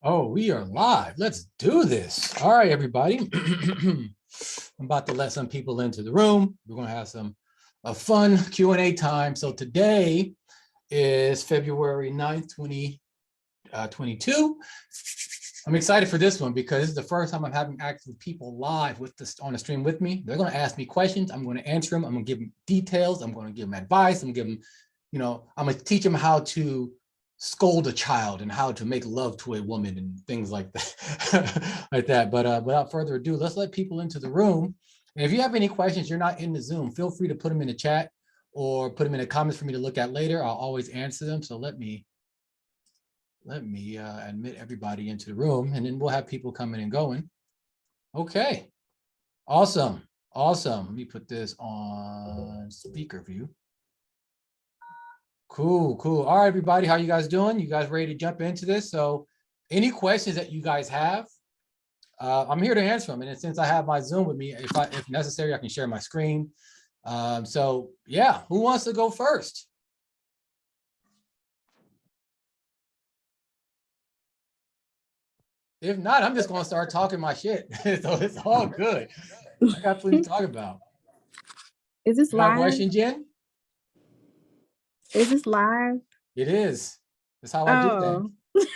Oh, we are live. Let's do this. All right, everybody. I'm about to let some people into the room. We're going to have a fun Q&A time. So today is February 9th, 2022. I'm excited for this one because this is the first time I'm having active people live with this on the stream with me. They're going to ask me questions. I'm going to answer them. I'm going to give them details. I'm going to give them advice. I'm going to give them, I'm going to teach them how to scold a child and how to make love to a woman and things like that. like that. But without further ado, let's let people into the room. And if you have any questions, you're not in the Zoom, feel free to put them in the chat or put them in the comments for me to look at later. I'll always answer them. So let me admit everybody into the room, and then we'll have people coming and going. Okay, awesome. Let me put this on speaker view. Cool. All right, everybody, how you guys doing? You guys ready to jump into this? So any questions that you guys have, I'm here to answer them. And since I have my Zoom with me, if necessary, I can share my screen. So yeah, who wants to go first? If not, I'm just going to start talking my shit. So it's all good. I got plenty to talk about. Is this live? Question, Jen? Is this live? It is. That's how I do things.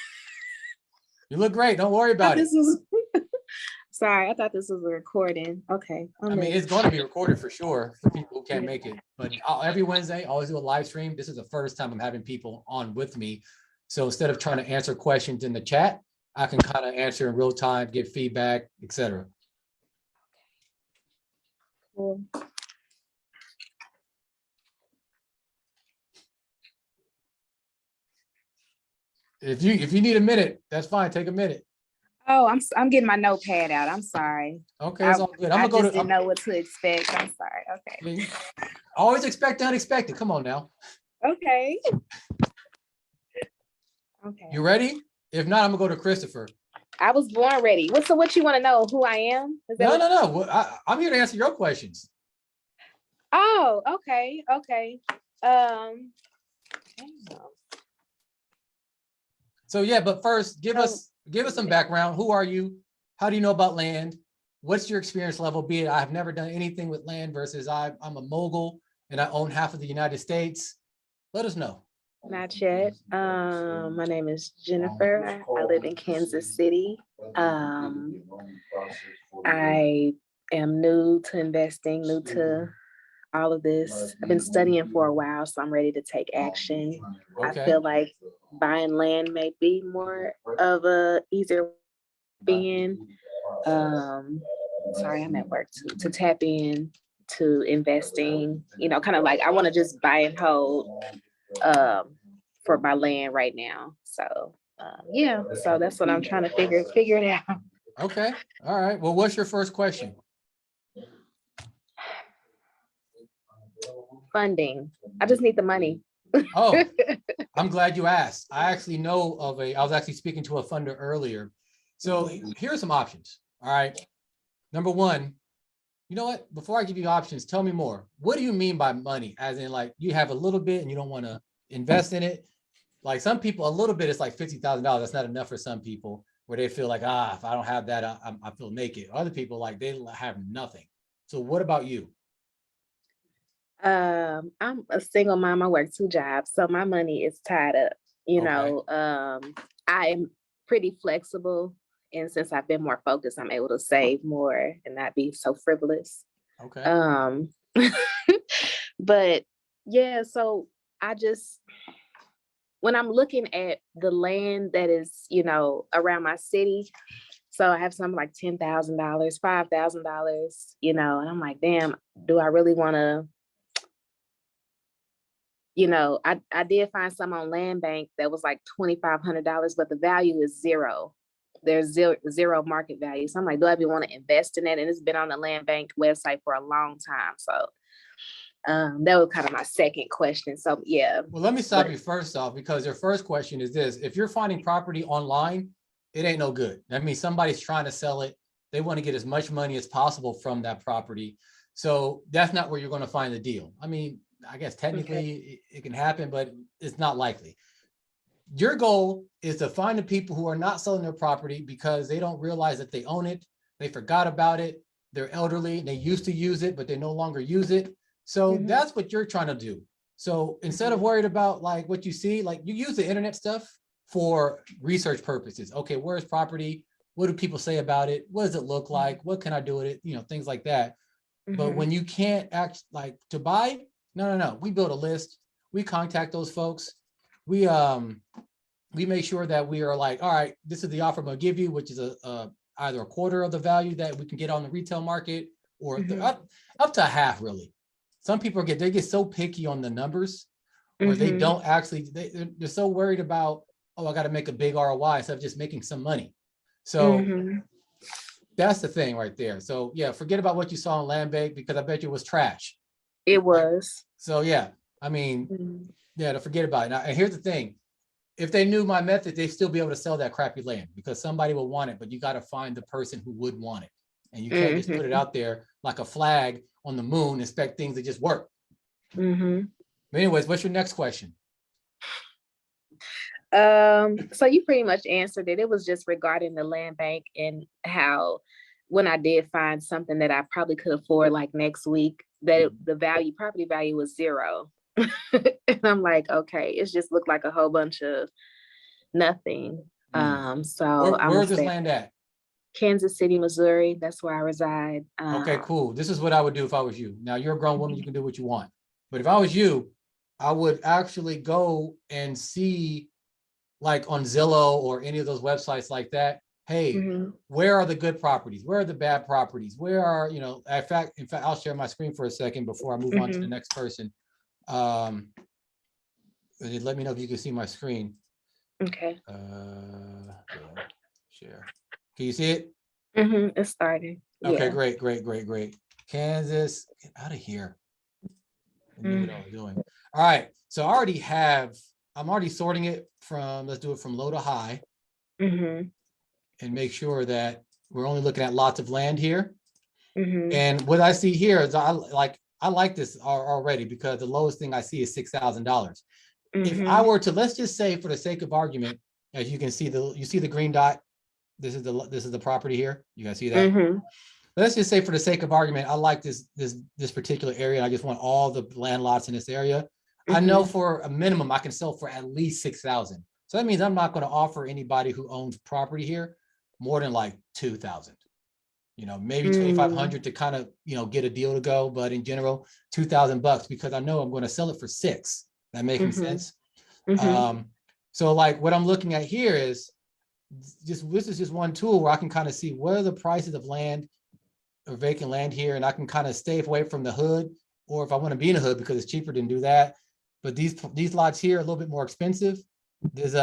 You look great. Don't worry about it. Sorry, I thought this was a recording. Okay. I mean, it's going to be recorded for sure for people who can't make it. But every Wednesday, I always do a live stream. This is the first time I'm having people on with me. So instead of trying to answer questions in the chat, I can kind of answer in real time, give feedback, etc. Cool. If you need a minute, that's fine. Take a minute. Oh, I'm getting my notepad out. I'm sorry. Okay, it's all good. I just didn't know what to expect. I'm sorry. Okay. Always expect the unexpected. Come on now. Okay. Okay. You ready? If not, I'm gonna go to Christopher. I was born ready. What you want to know? Who I am? No. I'm here to answer your questions. Oh, okay. So yeah, but first, give us some background. Who are you? How do you know about land? What's your experience level? Be it I've never done anything with land versus I'm a mogul and I own half of the United States. Let us know. Not yet. My name is Jennifer. I live in Kansas City. I am new to investing, new to all of this. I've been studying for a while, so I'm ready to take action. Okay. I feel like buying land may be more of a easier being. Sorry, I'm at work to tap in to investing. Kind of like I want to just buy and hold for my land right now. So yeah, so that's what I'm trying to figure it out. Okay. All right. Well, what's your first question? Funding. I just need the money. Oh, I'm glad you asked. I actually know I was actually speaking to a funder earlier. So here are some options. All right. Number one, you know what? Before I give you options, tell me more. What do you mean by money? As in like you have a little bit and you don't want to invest in it? Like some people, a little bit is like $50,000. That's not enough for some people where they feel like, if I don't have that, I feel naked. Other people, like they have nothing. So what about you? I'm a single mom. I work 2 jobs, so my money is tied up. I'm pretty flexible, and since I've been more focused, I'm able to save more and not be so frivolous. Okay. But yeah, so when I'm looking at the land that is, around my city, so I have something like $10,000, $5,000, and I'm like, damn, do I really want to? I did find some on Land Bank that was like $2,500, but the value is zero. There's zero market value. So I'm like, do I even want to invest in it? And it's been on the Land Bank website for a long time. So that was kind of my second question. So yeah. Well, let me stop you first off, because your first question is this: if you're finding property online, it ain't no good. That means somebody's trying to sell it. They want to get as much money as possible from that property. So that's not where you're going to find the deal. I mean, I guess technically it can happen, but it's not likely. your goal is to find the people who are not selling their property because they don't realize that they own it. They forgot about it. They're elderly. They used to use it, but they no longer use it. So that's what you're trying to do. So instead of worried about like what you see, like you use the internet stuff for research purposes. Okay, where's property? What do people say about it? What does it look like? What can I do with it? You know, things like that. But when you can't act like to buy, no. We build a list. We contact those folks. We make sure that we are like, all right, this is the offer I'm gonna give you, which is either a quarter of the value that we can get on the retail market, or up to half, really. Some people they get so picky on the numbers, or they don't actually, they're so worried about, oh, I got to make a big ROI instead of just making some money. So that's the thing right there. So yeah, forget about what you saw on Land Bank, because I bet you it was trash. It was. So yeah, I mean, yeah, to forget about it. Now, and here's the thing. If they knew my method, they'd still be able to sell that crappy land, because somebody will want it, but you got to find the person who would want it. And you can't just put it out there like a flag on the moon and expect things to just work. But anyways, what's your next question? So you pretty much answered it. It was just regarding the land bank and how when I did find something that I probably could afford like next week, that the property value was zero. And I'm like, okay, it just looked like a whole bunch of nothing. So where's this land at? Kansas City, Missouri. That's where I reside. Okay, cool. This is what I would do if I was you. Now you're a grown woman, you can do what you want. But if I was you, I would actually go and see, like on Zillow or any of those websites like that. Hey, where are the good properties? Where are the bad properties? Where are, you know, in fact, I'll share my screen for a second before I move on to the next person. Let me know if you can see my screen. Okay. Share. Can you see it? It's starting. Okay, yeah. great. Kansas, get out of here. I knew what I was doing. All right, so I'm already sorting it from, let's do it from low to high. And make sure that we're only looking at lots of land here. And what I see here is I like this already, because the lowest thing I see is $6,000. If I were to, let's just say for the sake of argument, as you can see, you see the green dot, this is the property here. You guys see that? Let's just say for the sake of argument, I like this particular area, and I just want all the land lots in this area. I know for a minimum I can sell for at least 6,000. So that means I'm not going to offer anybody who owns property here more than like 2,000. You know, maybe 2,500 to kind of, you know, get a deal to go, but in general, $2,000, because I know I'm going to sell it for 6. That making sense? So like what I'm looking at here is this is just one tool where I can kind of see what are the prices of land or vacant land here, and I can kind of stay away from the hood, or if I want to be in the hood because it's cheaper to do that. But these lots here are a little bit more expensive. There's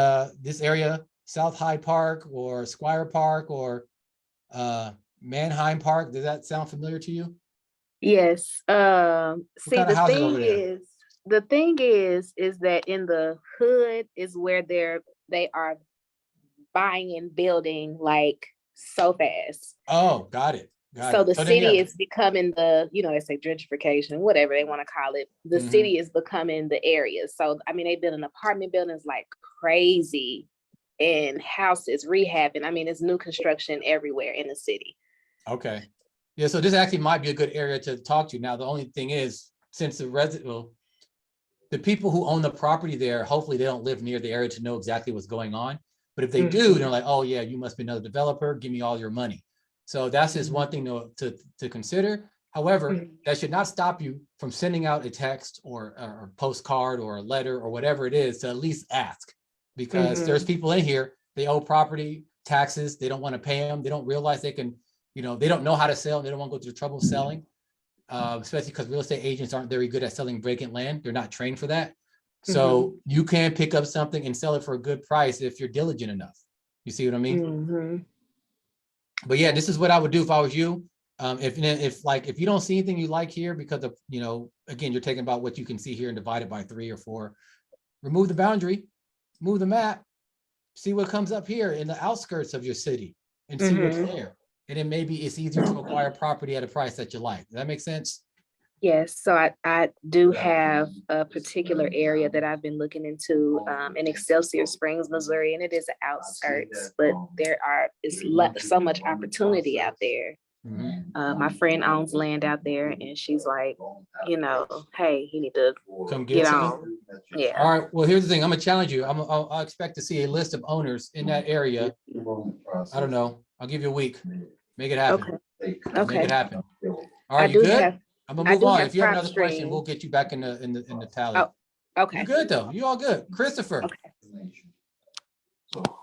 this area, South Hyde Park or Squire Park or Manheim Park. Does that sound familiar to you? Yes. See, the thing is that in the hood is where they are buying and building like so fast. Oh, got it. So the city is becoming the, you know, they say gentrification, whatever they want to call it. The city is becoming the area. So, I mean, they building apartment buildings like crazy, and houses, rehabbing. I mean, it's new construction everywhere in the city. Okay. Yeah, so this actually might be a good area to talk to. Now, the only thing is, since the people who own the property there, hopefully they don't live near the area to know exactly what's going on. But if they do, they're like, oh yeah, you must be another developer, give me all your money. So that's just one thing to consider. However, that should not stop you from sending out a text or a postcard or a letter or whatever it is to at least ask, because there's people in here, they owe property taxes, they don't want to pay them, they don't realize they can, you know, they don't know how to sell, they don't want to go through the trouble of selling, especially because real estate agents aren't very good at selling vacant land. They're not trained for that. So you can pick up something and sell it for a good price if you're diligent enough. You see what I mean? But yeah, this is what I would do if I was you. If you don't see anything you like here because of, you know, again, you're taking about what you can see here and divide it by 3 or 4, remove the boundary, move the map, see what comes up here in the outskirts of your city and see what's there. And then maybe it's easier to acquire property at a price that you like. Does that make sense? Yes, so I do have a particular area that I've been looking into in Excelsior Springs, Missouri, and it is the outskirts, but so much opportunity out there. Mhm. My friend owns land out there, and she's like, hey, you need to Come get get some. on. Yeah. All right, well, here's the thing. I'm gonna challenge you. I'll expect to see a list of owners in that area. I don't know. I'll give you a week. Make it happen. Okay. Make it Okay. happen. All I right, you do good? have I'm gonna I move do on. have If you have prop another question, we'll stream. get you back in the tally. Oh, You okay. good though? You all good. Christopher. Okay.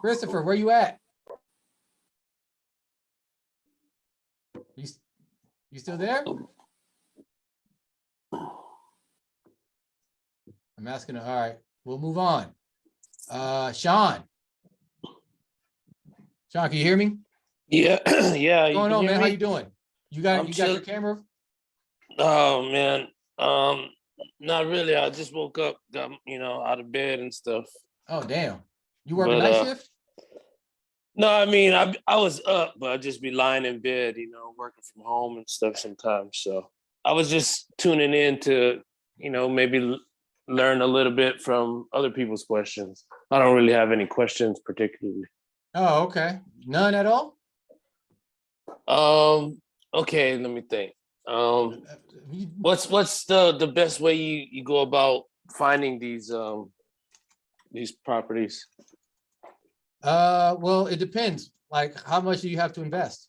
Christopher, where you at? You, you still there? I'm asking. All right, we'll move on. Sean. Sean, can you hear me? Yeah, yeah. What's You going can on, hear man? How me? you doing? You got I'm your chill. camera? Oh man. Um, Not really. I just woke up, got out of bed and stuff. Oh, damn. You work a But night shift? no, I mean I was up, but I'd just be lying in bed, working from home and stuff sometimes. So I was just tuning in to, maybe learn a little bit from other people's questions. I don't really have any questions particularly. Oh, okay. None at all? Okay, let me think. You- What's the best way you go about finding these properties? Well, it depends. Like, how much do you have to invest?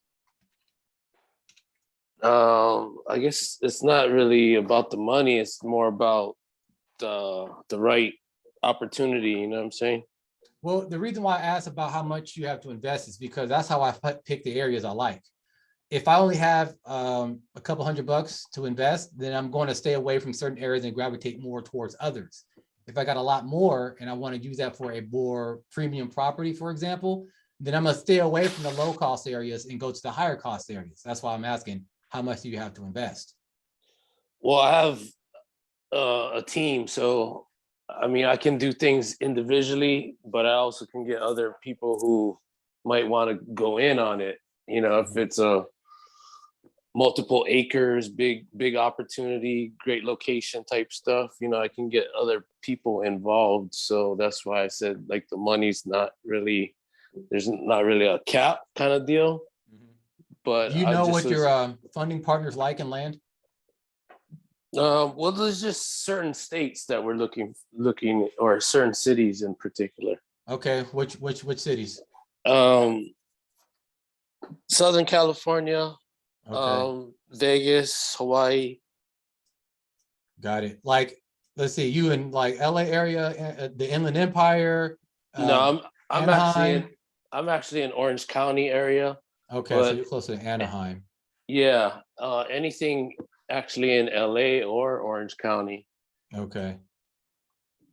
I guess it's not really about the money. It's more about the right opportunity. You know what I'm saying? Well, the reason why I asked about how much you have to invest is because that's how I pick the areas I like. If I only have a couple $100 to invest, then I'm going to stay away from certain areas and gravitate more towards others. If I got a lot more and I want to use that for a more premium property, for example, then I'm going to stay away from the low cost areas and go to the higher cost areas. That's why I'm asking, how much do you have to invest? Well, I have a team, so I mean I can do things individually, but I also can get other people who might want to go in on it. If it's a multiple acres, big opportunity, great location type stuff, I can get other people involved. So that's why I said like the money's not really, there's not really a cap kind of deal. But Do you I know just what your was funding partners like in land? well, there's just certain states that we're looking, or certain cities in particular. Okay, which cities? um Southern California, Okay, Vegas, Hawaii. got it. Like, let's see, you in like LA area, the Inland Empire, No, uh, I'm actually in Anaheim. I'm actually in Orange County area, Okay, so but you're closer to Anaheim. yeah, anything actually in LA or Orange County. Okay.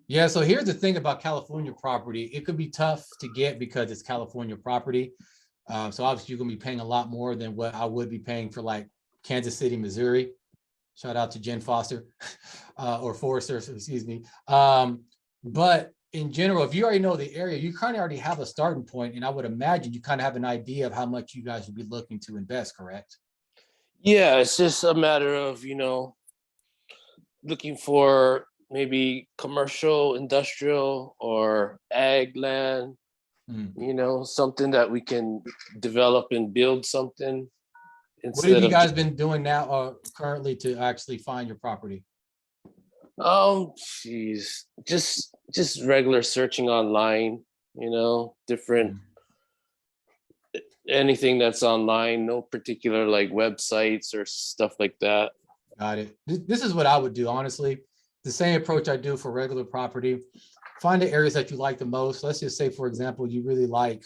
Yeah, so here's the thing about California property. It could be tough to get because it's California property. So obviously you're gonna be paying a lot more than what I would be paying for like Kansas City, Missouri. Shout out to Jen Foster or Forrester, excuse me. But in general, if you already know the area, you kind of already have a starting point, and I would imagine you kind of have an idea of how much you guys would be looking to invest, correct? Yeah, it's just a matter of, looking for maybe commercial, industrial, or ag land, Hmm. something that we can develop and build something What have instead you of guys been doing now or currently to actually find your property? geez, just regular searching online, different, Hmm. anything that's online, no particular like websites or stuff like that. Got it. This is what I would do, honestly. The same approach I do for regular property. Find the areas that you like the most. Let's just say, for example, you really like,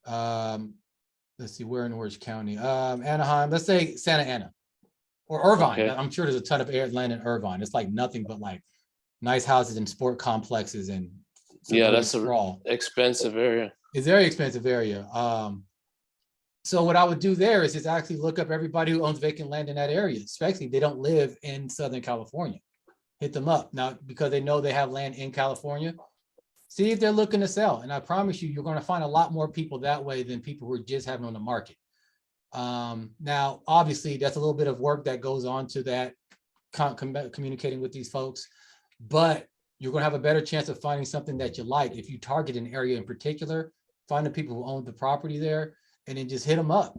let's see, where in Orange County? Anaheim. Let's say Santa Ana or Irvine. Okay. I'm sure there's a ton of land in Irvine. It's like nothing but like nice houses and sport complexes and Yeah, suburban that's a sprawl. expensive area. It's a very expensive area. So what I would do there is just actually look up everybody who owns vacant land in that area, especially if they don't live in Southern California. Hit them up now because they know they have land in California. See if they're looking to sell. And I promise you, you're going to find a lot more people that way than people who are just having on the market. Now, obviously, that's a little bit of work that goes on to that communicating with these folks, but you're going to have a better chance of finding something that you like if you target an area in particular. Find the people who own the property there, and then just hit them up.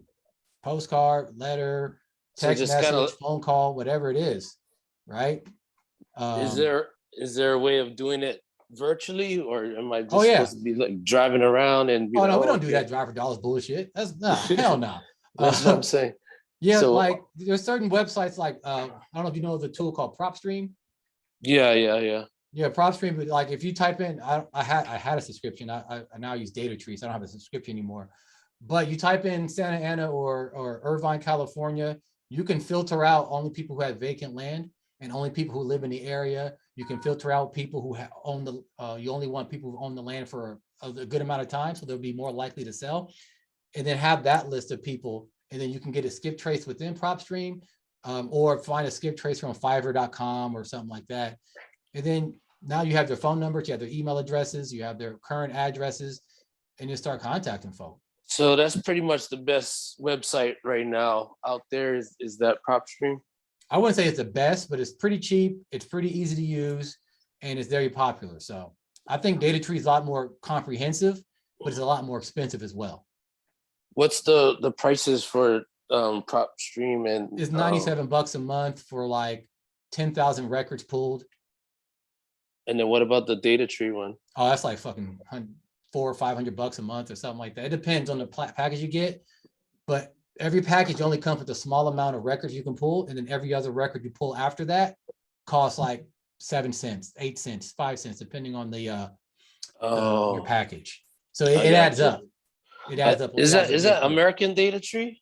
Postcard, letter, So text just kind message, of, phone call, whatever it is, right? is there a way of doing it virtually, or am I Oh just yeah. supposed to be like driving around and be Oh like, no, we don't do okay. that driver dollars bullshit. That's nah, hell no. That's what I'm saying. Yeah, So like there's certain websites like I don't know if you know the tool called PropStream. yeah. Yeah, PropStream, but like if you type in, I had a subscription. I now use DataTree, so I don't have a subscription anymore. But you type in Santa Ana or Irvine, California, you can filter out only people who have vacant land and only people who live in the area. You can filter out people who own the. You only want people who own the land for a good amount of time, so they'll be more likely to sell. And then have that list of people, and then you can get a skip trace within PropStream, or find a skip trace from Fiverr.com or something like that. And then now you have their phone numbers, you have their email addresses, you have their current addresses, and you start contacting folks. So that's pretty much the best website right now out there is that PropStream. I wouldn't say it's the best, but it's pretty cheap, it's pretty easy to use, and it's very popular. So I think DataTree is a lot more comprehensive, but it's a lot more expensive as well. What's the prices for PropStream? And It's $97 a month for like 10,000 records pulled. and then what about the DataTree one? Oh, that's like fucking $400 or $500 a month or something like that. It depends on the package you get, but every package only comes with a small amount of records you can pull, and then every other record you pull after that costs like 7 cents, 8 cents, 5 cents, depending on your package. So it adds up. It adds up. Is that American DataTree?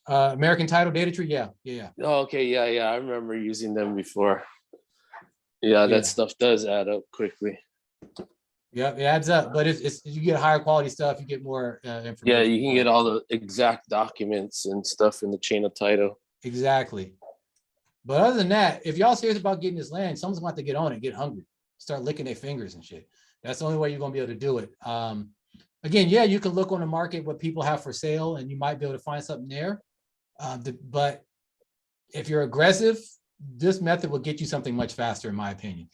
American Title DataTree? Yeah. Oh, okay, yeah. I remember using them before. Yeah, that stuff does add up quickly. Yeah, it adds up, but it's you get higher quality stuff, you get more information. Yeah, you can get all the exact documents and stuff in the chain of title. Exactly. But other than that, if y'all serious about getting this land, someone's going to have to get on it, get hungry, start licking their fingers and shit. That's the only way you're going to be able to do it. Again, yeah, you can look on the market what people have for sale, and you might be able to find something there. But if you're aggressive, this method will get you something much faster, in my opinion.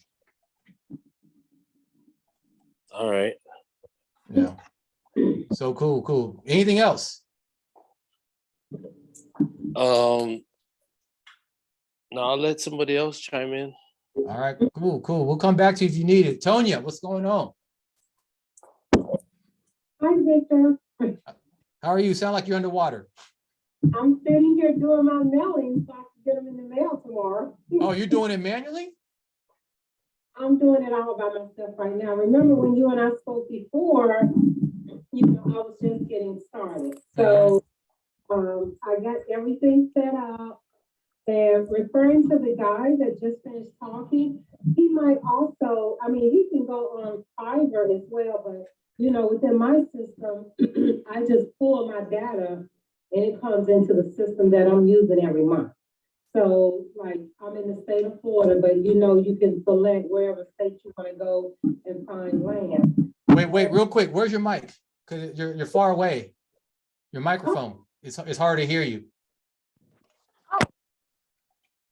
All right. Yeah. So cool. Anything else? No, I'll let somebody else chime in. All right, cool. We'll come back to you if you need it. Tonya, what's going on? Hi, Victor. How are you? Sound like you're underwater. I'm sitting here doing my mailing so I can get them in the mail tomorrow. Oh, you're doing it manually? I'm doing it all by myself right now. Remember when you and I spoke before, I was just getting started. So I got everything set up. And referring to the guy that just finished talking, he might also, he can go on Fiverr as well, but within my system, I just pull my data and it comes into the system that I'm using every month. So like I'm in the state of Florida, but you can select wherever state you want to go and find land. Wait, real quick. Where's your mic? Because you're far away. Your microphone. It's hard to hear you.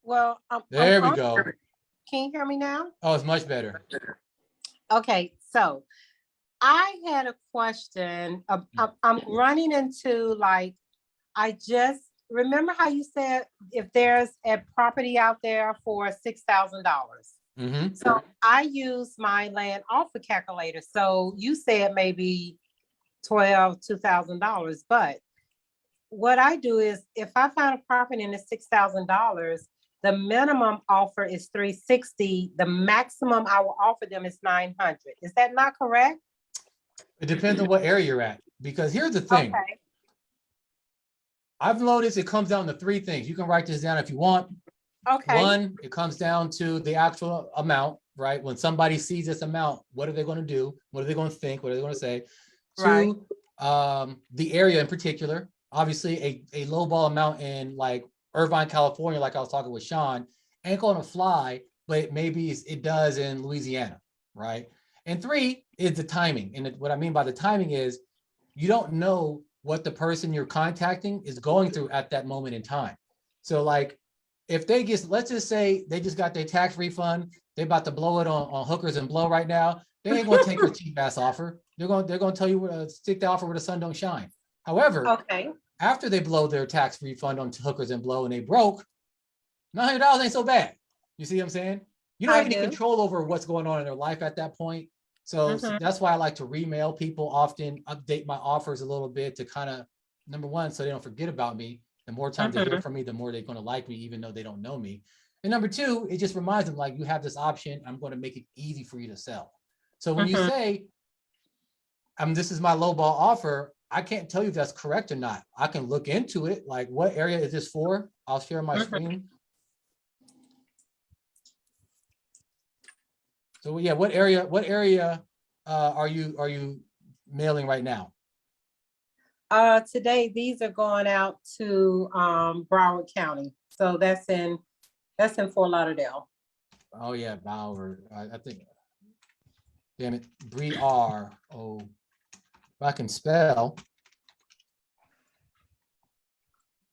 Well, there we go. Can you hear me now? Oh, it's much better. Okay, so I had a question. I'm running into I just remember how you said if there's a property out there for $6,000. Mm-hmm. So I use my land offer calculator. So you said maybe $2,000, but what I do is if I find a property and it's $6,000, the minimum offer is $360. The maximum I will offer them is $900. Is that not correct? It depends on what area you're at. Because here's the thing. Okay. I've noticed it comes down to three things. You can write this down if you want. Okay. One, it comes down to the actual amount, right? When somebody sees this amount, what are they going to do? What are they going to think? What are they going to say? Right. Two, the area in particular. Obviously, a low ball amount in like Irvine, California, like I was talking with Sean, ain't going to fly, but maybe it does in Louisiana, right? And three is the timing. And what I mean by the timing is you don't know what the person you're contacting is going through at that moment in time. So like if they get, let's just say they just got their tax refund, they about to blow it on hookers and blow right now, they ain't gonna take your cheap ass offer. They're gonna tell you stick the offer where the sun don't shine. However, Okay, after they blow their tax refund on hookers and blow and they broke, $900 ain't so bad. You see what I'm saying? You don't I have any do. control over what's going on in their life at that point. So Mhm. that's why I like to remail people often, update my offers a little bit to kind of, number one, so they don't forget about me. The more times they hear from me, the more they're going to like me, even though they don't know me. And number two, it just reminds them like, you have this option. I'm going to make it easy for you to sell. So when you Mhm. say, this is my low ball offer, I can't tell you if that's correct or not. I can look into it. Like, what area is this for? I'll share my Mhm. screen. So yeah, what area are you mailing right now? Today, these are going out to Broward County. So that's in Fort Lauderdale. Oh yeah, Bauer. I think. Damn it, Bree R. Oh, if I can spell.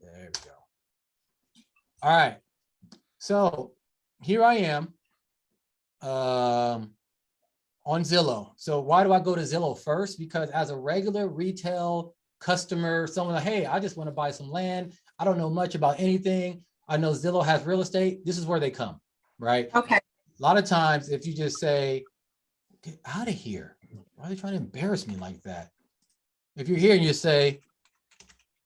There we go. All right. So here I am on Zillow. So why do I go to Zillow first? Because as a regular retail customer, someone like, hey, I just want to buy some land. I don't know much about anything. I know Zillow has real estate. This is where they come, right? Okay. A lot of times, if you just say, get out of here, why are they trying to embarrass me like that? If you're here and you say,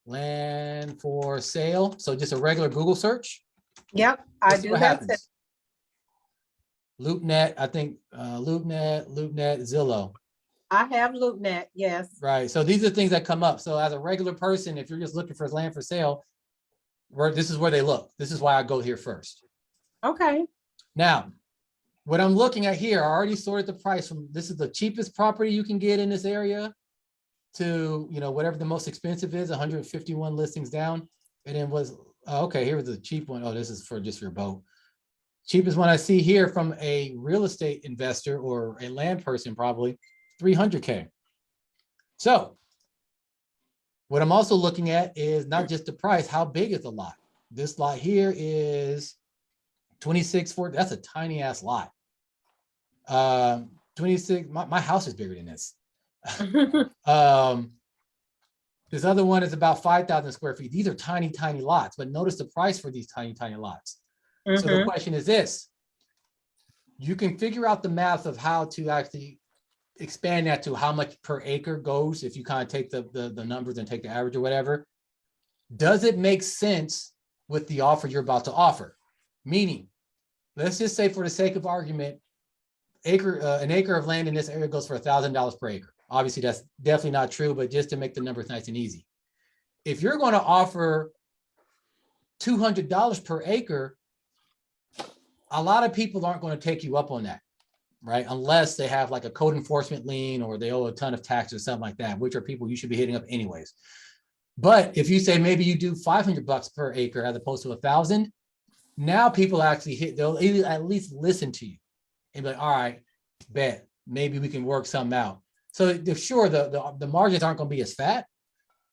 land for sale, so just a regular Google search, Yep, I let's see do what that too. happens. LoopNet, I think LoopNet, Zillow. I have LoopNet, yes. Right. So these are things that come up. So as a regular person, if you're just looking for land for sale, this is where they look. This is why I go here first. Okay. Now, what I'm looking at here, I already sorted the price from, this is the cheapest property you can get in this area to, whatever the most expensive is, 151 listings down. And then was, okay, here was the cheap one. Oh, this is for just your boat. Cheapest one I see here from a real estate investor or a land person, probably 300K. So what I'm also looking at is not just the price, how big is the lot? This lot here is 2640. That's a tiny ass lot. 26, my house is bigger than this. This other one is about 5,000 square feet. These are tiny, tiny lots, but notice the price for these tiny, tiny lots. So the question is this: you can figure out the math of how to actually expand that to how much per acre goes if you kind of take the numbers and take the average or whatever. Does it make sense with the offer you're about to offer? Meaning, let's just say for the sake of argument, an acre of land in this area goes for $1,000 per acre. Obviously, that's definitely not true, but just to make the numbers nice and easy. If you're going to offer $200 per acre, a lot of people aren't going to take you up on that, right? Unless they have like a code enforcement lien or they owe a ton of taxes or something like that, which are people you should be hitting up anyways. But if you say maybe you do $500 per acre as opposed to 1,000, now people actually they'll at least listen to you and be like, all right, bet, maybe we can work something out. So sure, the margins aren't going to be as fat,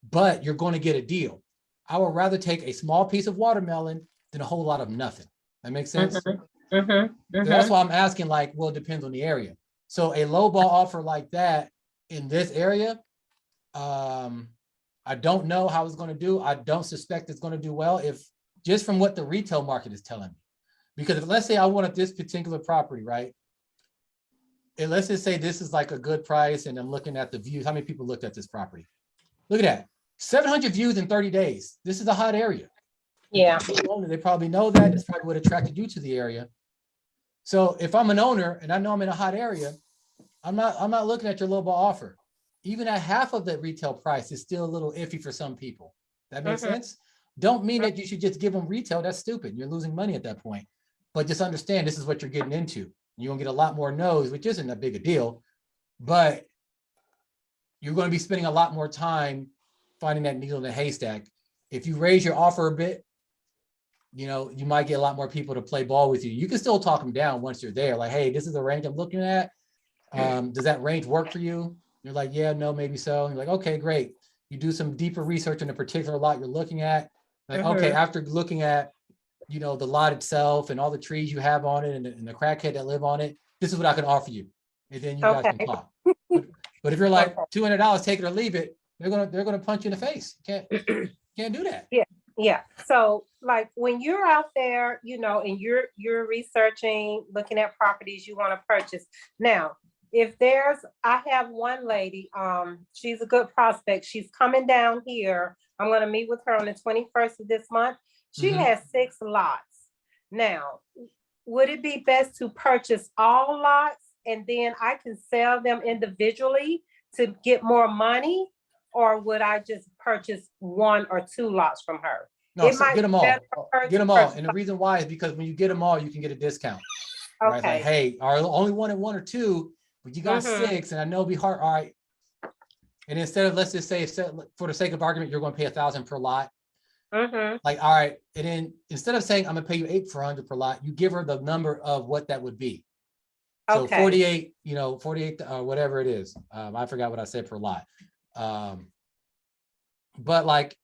but you're going to get a deal. I would rather take a small piece of watermelon than a whole lot of nothing. That makes sense? So that's why I'm asking, like, well, it depends on the area. So a low ball offer like that in this area, I don't know how it's going to do. I don't suspect it's going to do well if just from what the retail market is telling me. Because if, let's say I wanted this particular property, right? And let's just say this is like a good price and I'm looking at the views. How many people looked at this property? Look at that. 700 views in 30 days. This is a hot area. Yeah. They probably know that. That's probably what attracted you to the area. So if I'm an owner and I know I'm in a hot area, I'm not looking at your low ball offer. Even at half of the retail price is still a little iffy for some people. That makes sense? Don't mean that you should just give them retail. That's stupid. You're losing money at that point. But just understand this is what you're getting into. You're gonna get a lot more no's, which isn't that big a deal, but you're going to be spending a lot more time finding that needle in the haystack. If you raise your offer a bit, you might get a lot more people to play ball with you. You can still talk them down once you're there. Like, hey, this is the range I'm looking at. Does that range work for you? You're like, yeah, no, maybe so. And you're like, okay, great. You do some deeper research on a particular lot you're looking at. Like, okay, after looking at you know, the lot itself and all the trees you have on it and the crackhead that live on it, this is what I can offer you. And then you guys can Okay. talk. But if you're like Okay. $200, take it or leave it, they're gonna punch you in the face. Can't do that. Yeah, so like when you're out there, you know, and you're researching, looking at properties you want to purchase. Now, I have one lady, she's a good prospect. She's coming down here. I'm gonna meet with her on the 21st of this month. She Mhm. has 6 lots. Now, would it be best to purchase all lots and then I can sell them individually to get more money? Or would I just purchase 1 or 2 lots from her? No, It so might get them be all. better for her Get to them all. purchase. And the reason why is because when you get them all, you can get a discount. Right? It's like, Okay. hey, I only wanted 1 or 2, but you got Mhm. 6, and I know it'll be hard. All right. And instead of, let's just say, for the sake of argument, you're going to pay $1,000 per lot. Mhm. Like, all right. And then instead of saying I'm gonna pay you 800 per lot, you give her the number of what that would be. So Okay. 48, 48, whatever it is. I forgot what I said per lot. But like,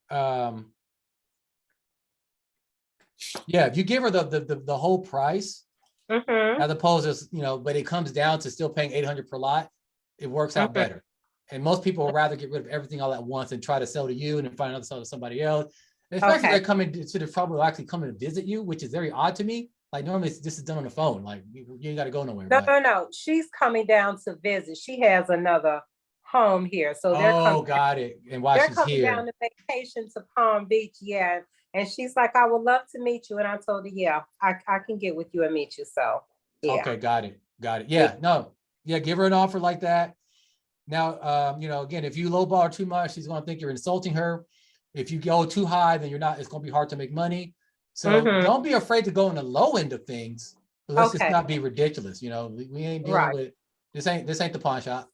yeah, if you give her the whole price, Mhm. as opposed to, but it comes down to still paying 800 per lot, it works out Mhm. better. And most people would rather get rid of everything all at once and try to sell to you and then find another sell to somebody else. And especially Okay. they're coming to the trouble of actually coming to visit you, which is very odd to me. Like normally this is done on the phone. Like you ain't got to go nowhere. No. She's coming down to visit. She has another home here. So Oh, got it. And while they're she's coming down here. to vacation to Palm Beach. Yeah. And she's like, I would love to meet you. And I told her, yeah, I can get with you and meet you. So yeah. Okay, got it. Yeah, no. Yeah, give her an offer like that. Now, again, if you lowball her too much, she's gonna think you're insulting her. If you go too high, then it's gonna be hard to make money. So Mhm. don't be afraid to go in the low end of things, but let's just Okay. not be ridiculous. We ain't dealing Right. with this ain't the pawn shop.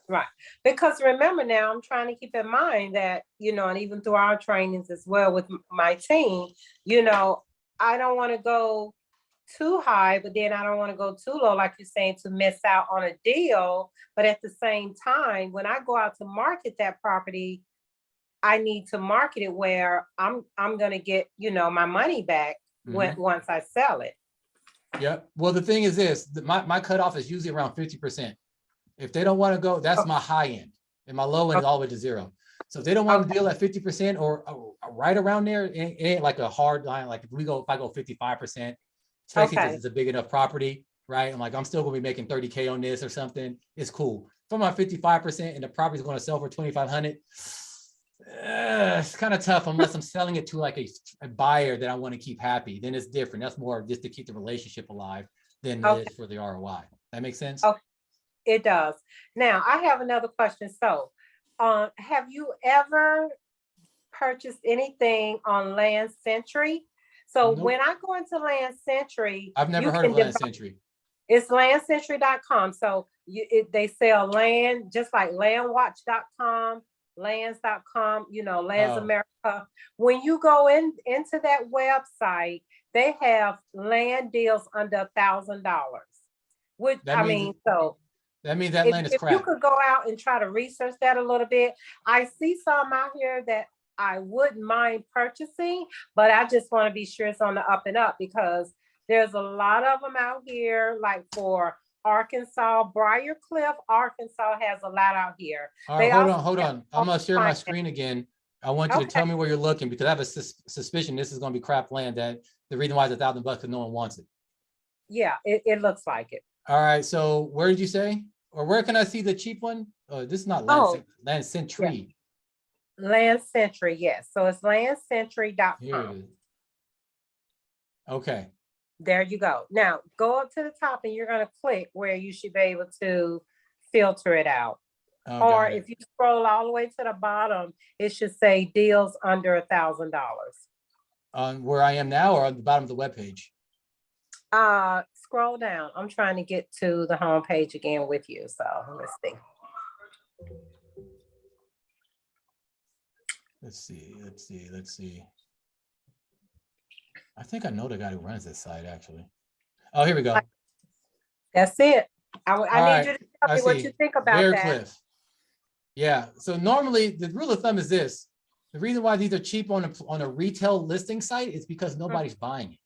Right. Because remember now, I'm trying to keep in mind that, and even through our trainings as well with my team, I don't want to go too high, but then I don't want to go too low, like you're saying, to miss out on a deal. But at the same time, when I go out to market that property, I need to market it where I'm gonna get, my money back once I sell it. Yep. Well, the thing is this, my cutoff is usually around 50%. If they don't want to go, that's my high end. And my low end is all the way to 0. So if they don't want to deal at 50% or right around there, it ain't like a hard line. Like if I go 55%, especially if it's a big enough property, right? I'm like, I'm still gonna be making 30K on this or something. It's cool. If I'm on 55% and the property is going to sell for 2,500, it's kind of tough unless I'm selling it to like a buyer that I want to keep happy. Then it's different. That's more just to keep the relationship alive than it is for the ROI. That makes sense? Okay. It does. Now, I have another question. So, have you ever purchased anything on Land Century? So Nope. when I go into Land Century, I've never heard of Land Century. It's landcentury.com. So they sell land just like landwatch.com, lands.com, Lands America. When you go into that website, they have land deals under $1,000. Which That means that land is if you crap. could go out and try to research that a little bit. I see some out here that I wouldn't mind purchasing, but I just want to be sure it's on the up and up because there's a lot of them out here, like for Arkansas, Briarcliff, Arkansas has a lot out here. All right, hold on. I'm gonna share my screen again. I want you to tell me where you're looking because I have a suspicion this is gonna be crap land that the reason why it's $1,000 because no one wants it. Yeah, it looks like it. All right, so where did you say? Or where can I see the cheap one? This is not Land Century. Yeah. Land Century, yes. So it's landcentury.com. Here it is. Okay. There you go. Now go up to the top and you're going to click where you should be able to filter it out. Or if you scroll all the way to the bottom, it should say deals under $1,000. On where I am now or on the bottom of the webpage? Scroll down. I'm trying to get to the home page again with you. So let's see. Let's see. I think I know the guy who runs this site actually. Oh, here we go. That's it. I need you to tell me what you think about that. Cliff. Yeah. So normally the rule of thumb is this. The reason why these are cheap on a retail listing site is because nobody's buying it.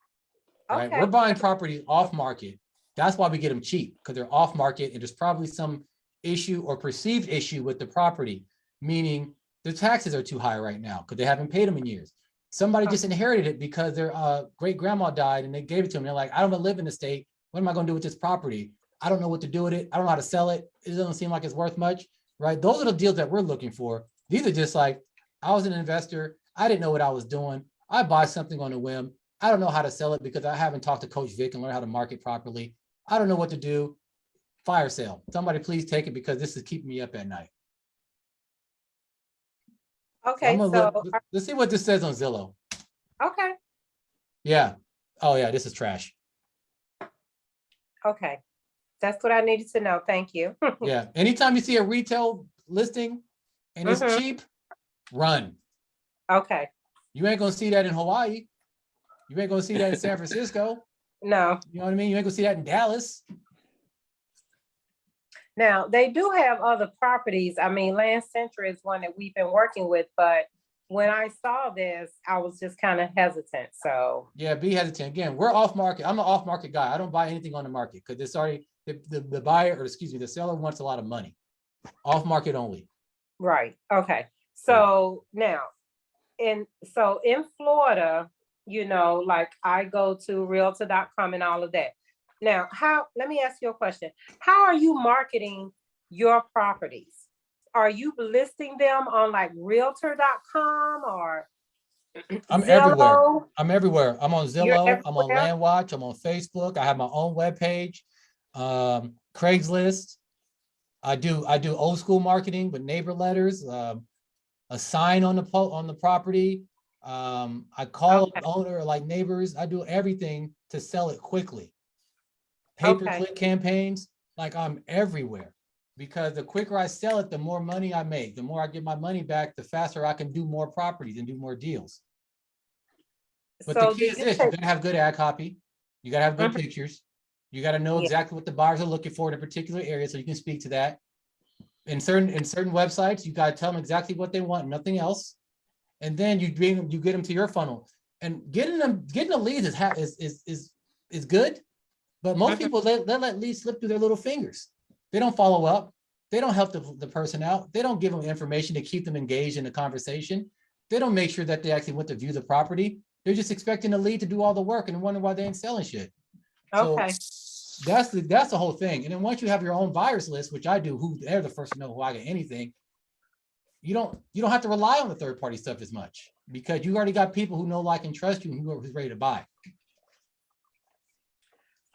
Right? Okay. We're buying properties off market. That's why we get them cheap, because they're off market and there's probably some issue or perceived issue with the property, meaning the taxes are too high right now because they haven't paid them in years. Somebody just inherited it because their great grandma died and they gave it to them. They're like, I don't live in the state. What am I going to do with this property? I don't know what to do with it. I don't know how to sell it. It doesn't seem like it's worth much, right? Those are the deals that we're looking for. These are just like, I was an investor. I didn't know what I was doing. I buy something on a whim. I don't know how to sell it because I haven't talked to Coach Vic and learned how to market properly. I don't know what to do. Fire sale. Somebody please take it because this is keeping me up at night. Okay, Let's see what this says on Zillow. okay, Yeah. Oh yeah, this is trash. okay. That's what I needed to know. Thank you. Yeah. Anytime you see a retail listing and it's Mhm. cheap, run. Okay, You ain't gonna see that in Hawaii. You ain't gonna see that in San Francisco. no. You know what I mean? You ain't gonna see that in Dallas. Now, they do have other properties. I mean, Land Century is one that we've been working with, but when I saw this, I was just kind of hesitant, so. Yeah, be hesitant. Again, we're off market. I'm an off market guy. I don't buy anything on the market because it's already the buyer, or excuse me, the seller wants a lot of money. Off market only. Right, okay. So now, in Florida, you know, like I go to realtor.com and all of that. Now, let me ask you a question. How are you marketing your properties? Are you listing them on like realtor.com or I'm everywhere. Zillow? I'm everywhere. I'm on You're Zillow. I'm on everywhere? LandWatch. I'm on Facebook. I have my own webpage. Craigslist. I do old school marketing with neighbor letters, a sign on the property. I call Okay. the owner, like neighbors. I do everything to sell it quickly. Okay. Pay-per-click campaigns, like I'm everywhere. Because the quicker I sell it, the more money I make. The more I get my money back, the faster I can do more properties and do more deals. But the So key do is you this: you take, gotta have good ad copy. You gotta have good Mhm. pictures. You gotta know Yeah. exactly what the buyers are looking for in a particular area, so you can speak to that. In certain websites, you gotta tell them exactly what they want, nothing else. And then you get them to your funnel. And getting a lead is good, but most Mhm. people they let leads slip through their little fingers. They don't follow up. They don't help the person out. They don't give them information to keep them engaged in the conversation. They don't make sure that they actually went to view the property. They're just expecting the lead to do all the work and wonder why they ain't selling shit. So Okay. that's the whole thing. And then once you have your own buyers list, which I do, who they're the first to know who I get anything, you don't have to rely on the third party stuff as much because you already got people who know, like, and trust you and who's ready to buy.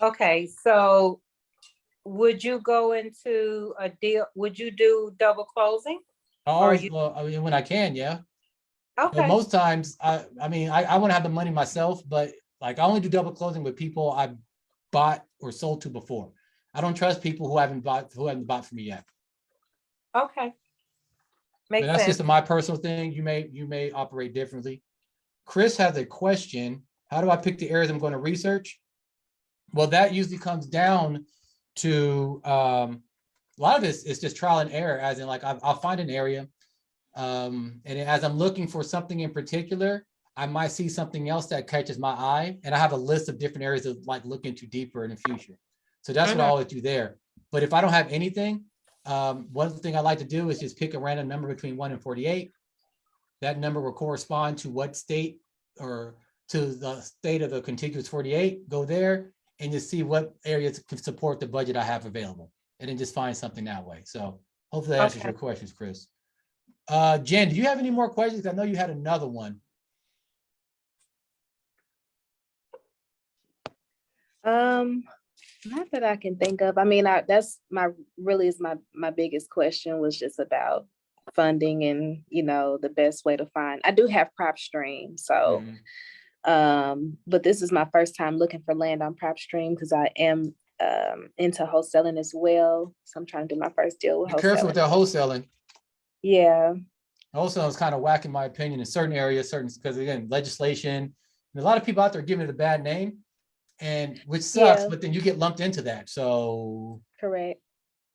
Okay, so would you go into a deal? Would you do double closing? I Or always, you, well, I mean, when I can, yeah. But okay, most times, I want to have the money myself, but like I only do double closing with people I bought or sold to before. I don't trust people who haven't bought for me yet. okay. But Makes that's sense. just my personal thing. You may operate differently. Chris has a question. How do I pick the areas I'm going to research? Well, that usually comes down to a lot of this is just trial and error, as in like I'll find an area. And as I'm looking for something in particular, I might see something else that catches my eye. And I have a list of different areas to like look into deeper in the future. So that's what I always do there. But if I don't have anything, one thing I like to do is just pick a random number between 1 and 48. That number will correspond to what state or to the state of the contiguous 48. Go there and just see what areas can support the budget I have available. And then just find something that way. So hopefully that answers Okay. your questions, Chris. Jen, do you have any more questions? I know you had another one. Not that I can think of. I mean, that's my biggest question was just about funding and, you know, the best way to find. I do have PropStream, so but this is my first time looking for land on PropStream because I am into wholesaling as well. So I'm trying to do my first deal with Be careful with wholesaling. that wholesaling. Yeah, Wholesaling is kind of whack in my opinion in certain areas, because again, legislation, and a lot of people out there giving it a bad name, and which sucks, Yeah. but then you get lumped into that. So correct.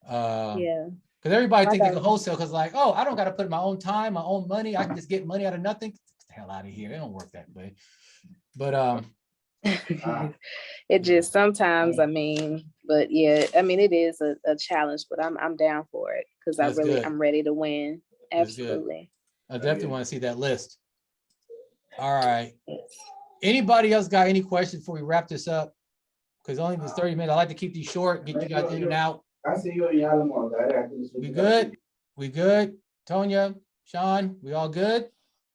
Yeah. Because everybody I think they got can it. wholesale because like, oh, I don't got to put my own time, my own money. I can just get money out of nothing. Get the hell out of here. It don't work that way. But It just sometimes, I mean, but yeah, I mean, it is a challenge, but I'm down for it because That's good. I'm ready to win. That's good. Absolutely. I definitely want to see that list. All right. Anybody else got any questions before we wrap this up? Because only was 30 minutes. I like to keep these short, get you guys in and out. I see you in Yalamon. We good? We good? Tonya, Sean, we all good?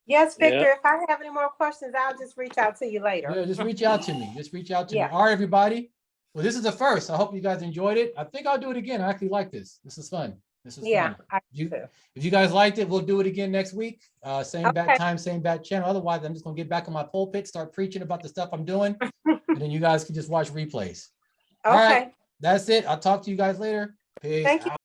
Yes, Yeah. Victor, if I have any more questions, I'll just reach out to you later. Yeah, just reach out to me. Just reach out to me. Yeah. All right, everybody. Well, this is the first. I hope you guys enjoyed it. I think I'll do it again. I actually like this. This is fun. This is Yeah, fun. I You- do. If you guys liked it, we'll do it again next week. Same bat Okay. time, same bat channel. Otherwise, I'm just gonna get back on my pulpit, start preaching about the stuff I'm doing, and then you guys can just watch replays. All right. Okay. That's it. I'll talk to you guys later. Peace Thank you. out.